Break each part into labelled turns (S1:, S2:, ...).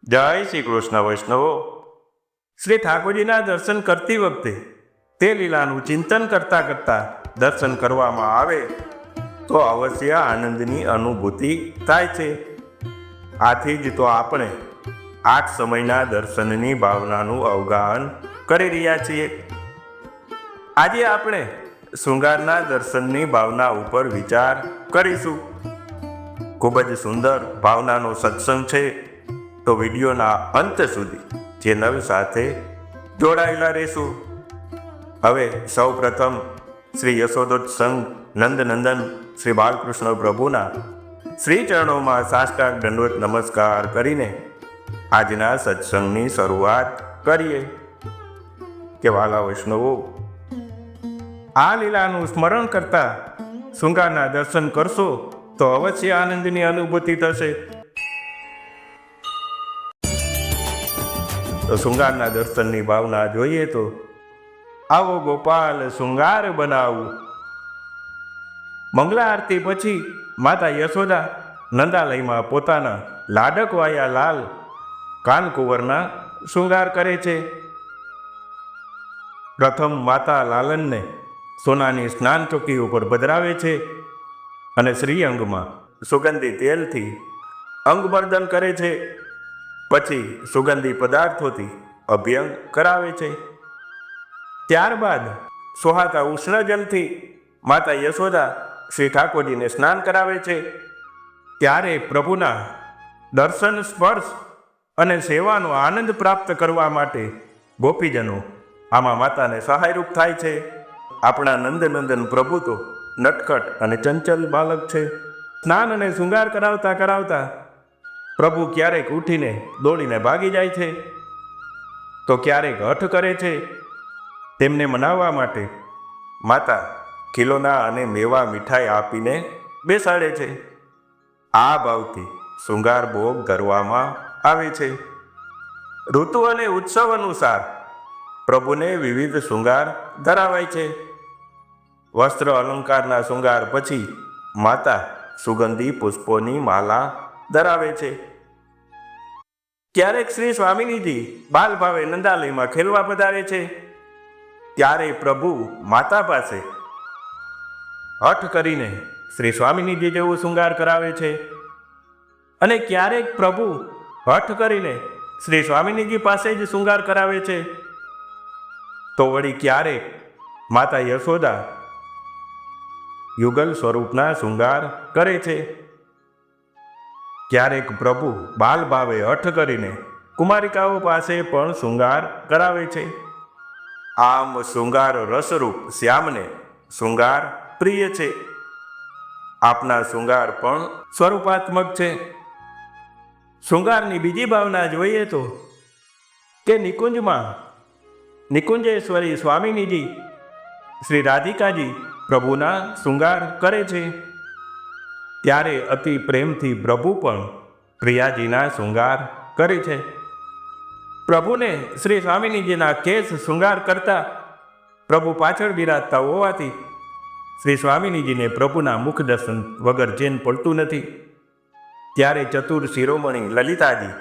S1: જય શ્રી કૃષ્ણ વૈષ્ણવો। શ્રી ઠાકોરજીના દર્શન કરતી વખતે તે લીલાનું ચિંતન કરતા કરતા દર્શન કરવામાં આવે તો અવશ્ય આનંદની અનુભૂતિ થાય છે। આથી જ તો આપણે 8 સમયના દર્શનની ભાવનાનું અવગાહન કરી રહ્યા છીએ। આજે આપણે શૃંગારના દર્શનની ભાવના ઉપર વિચાર કરીશું। ખૂબ જ સુંદર ભાવનાનો સત્સંગ છે, તો વિડીયોના અંત સુધી ચેનલ સાથે જોડાયેલા રહેશું। હવે સૌ પ્રથમ શ્રી યશોદોત્સંગ નંદનંદન શ્રી બાલકૃષ્ણ પ્રભુના શ્રી ચરણોમાં સાષ્ટાંગ દંડવત નમસ્કાર કરીને આજના સત્સંગની શરૂઆત કરીએ। કે વાલા વૈષ્ણવો, આ લીલાનું સ્મરણ કરતા શૃંગારના દર્શન કરશો તો અવશ્ય આનંદની અનુભૂતિ થશે। તો શૃંગારના દર્શનની ભાવના જોઈએ તો આવો ગોપાલ શૃંગાર બનાવું। મંગલા આરતી પછી માતા યશોદા નંદાલયમાં પોતાના લાડકવાયા લાલ કાનકુંવરના શૃંગાર કરે છે। પ્રથમ માતા લાલનને સોનાની સ્નાન ચોકી ઉપર પધરાવે છે અને શ્રીઅંગમાં સુગંધી તેલથી અંગમર્દન કરે છે। પછી સુગંધી પદાર્થોથી અભ્યંગ કરાવે છે। ત્યારબાદ સોહાતા ઉષ્ણ જલથી માતા યશોદા શ્રી ઠાકોરજીને સ્નાન કરાવે છે। ત્યારે પ્રભુના દર્શન, સ્પર્શ અને સેવાનો આનંદ પ્રાપ્ત કરવા માટે ગોપીજનો આમાં માતાને સહાયરૂપ થાય છે। આપણા નંદનંદન પ્રભુ તો નટખટ અને ચંચલ બાલક છે। સ્નાન અને શૃંગાર કરાવતા કરાવતા પ્રભુ ક્યારેક ઉઠીને દોડીને ભાગી જાય છે, તો ક્યારેક હઠ કરે છે। તેમને મનાવવા માટે માતા ખીલોના અને મેવા મીઠાઈ આપીને બેસાડે છે। આ ભાવથી શૃંગાર ભોગ ધરવામાં આવે છે। ઋતુ અને ઉત્સવ અનુસાર પ્રભુને વિવિધ શૃંગાર ધરાવાય છે। વસ્ત્ર અલંકારના શૃંગાર પછી માતા સુગંધી પુષ્પોની માલા ધરાવે છે। ક્યારેક શ્રી સ્વામિનીજી બાલ ભાવે નંદાલયમાં ખેલવા પધારે છે, ત્યારે પ્રભુ માતા પાસે હઠ કરીને શ્રી સ્વામિનીજી જેવું શૃંગાર કરાવે છે। અને ક્યારેક પ્રભુ હઠ કરીને શ્રી સ્વામિનીજી પાસે જ શૃંગાર કરાવે છે, તો વળી ક્યારેક માતા યશોદા યુગલ સ્વરૂપના શૃંગાર કરે છે। ક્યારેક પ્રભુ બાલ ભાવે હઠ કરીને કુમારિકાઓ પાસે પણ શૃંગાર કરાવે છે। આમ શૃંગાર રસરૂપ શ્યામને શૃંગાર પ્રિય છે। આપના શૃંગાર પણ સ્વરૂપાત્મક છે। શૃંગારની બીજી ભાવના જોઈએ તો કે નિકુંજમાં નિકુંજેશ્વરી સ્વામિનીજી શ્રી રાધિકાજી પ્રભુના શૃંગાર કરે છે, ત્યારે અતિ પ્રેમથી પ્રભુ પણ પ્રિયાજીના શૃંગાર કરે છે। પ્રભુને શ્રી સ્વામિનીજીના કેસ શૃંગાર કરતા પ્રભુ પાછળ બિરાજતા હોવાથી શ્રી સ્વામિનીજીને પ્રભુના મુખ દર્શન વગર ચેન પડતું નથી। ત્યારે ચતુર શિરોમણી લલિતાજી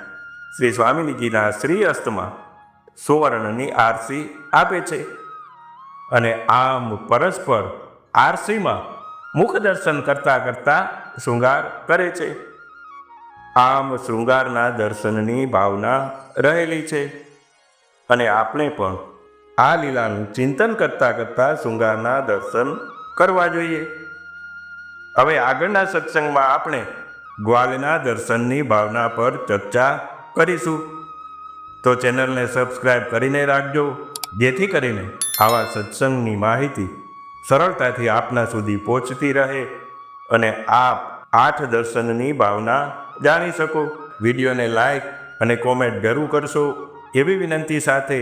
S1: શ્રી સ્વામિનીજીના શ્રી હસ્તમાં સુવર્ણની આરસી આપે છે અને આમ પરસ્પર આરસીમાં મુખ દર્શન કરતા કરતા શૃંગાર કરે છે। આમ શૃંગારના દર્શનની ભાવના રહેલી છે અને આપણે પણ આ લીલાનું ચિંતન કરતા કરતા શૃંગારના દર્શન કરવા જોઈએ। હવે આગળના સત્સંગમાં આપણે ગ્વાલના દર્શનની ભાવના પર ચર્ચા કરીશું, તો ચેનલને સબસ્ક્રાઈબ કરીને રાખજો, જેથી કરીને આવા સત્સંગની માહિતી સરળતાથી આપના સુધી પહોંચતી રહે અને આપ 8 દર્શનની ભાવના જાણી શકો। વિડીયોને લાઈક અને કોમેન્ટ જરૂર કરશો એવી વિનંતી સાથે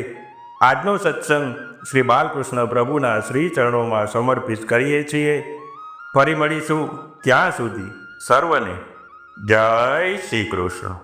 S1: આજનો સત્સંગ શ્રી બાલકૃષ્ણ પ્રભુના શ્રી ચરણોમાં સમર્પિત કરીએ છીએ। ફરી મળીશું, ત્યાં સુધી સર્વને જય શ્રી કૃષ્ણ।